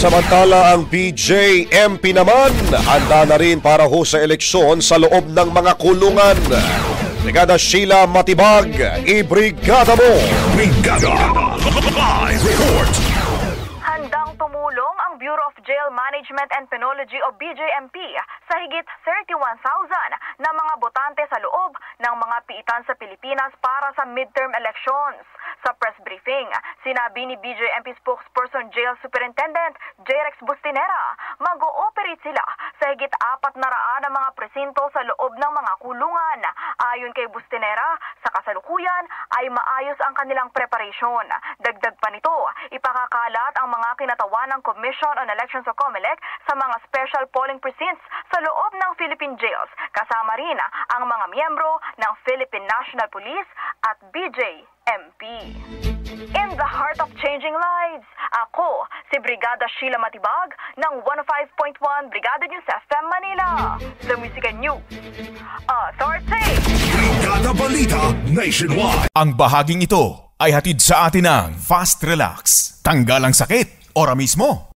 Samantala ang BJMP naman handa na rin para ho sa eleksyon sa loob ng mga kulungan. Brigada Sheila Matibag, ibrigada mo! Brigada! Live report! Handang tumulong ang Bureau of Jail Management and Penology o BJMP sa higit 31,000 na mga botante sa loob ng mga piitan sa Pilipinas para sa midterm elections. Sa press briefing, sinabi ni BJMP spokesperson Jail Superintendent J-Rex Bustinera, mag-ooperate sila sa higit 400 na mga presinto sa loob ng mga kulungan. Ayon kay Bustinera, sa kasalukuyan ay maayos ang kanilang preparasyon. Dagdag pa nito, ipakakalat ang mga kinatawan ng Commission on Elections o COMELEC sa mga special polling precincts sa loob ng Philippine jails, kasama rin ang mga miyembro ng Philippine National Police at BJMP. In the heart of changing lives, ako si Brigada Sheila Matibag ng 105.1 Brigada News FM Manila, The Music and News Authority. Brigada Balita Nationwide. Ang bahaging ito ay hatid sa atin ng Fast Relax. Tanggal ang sakit, ora mismo.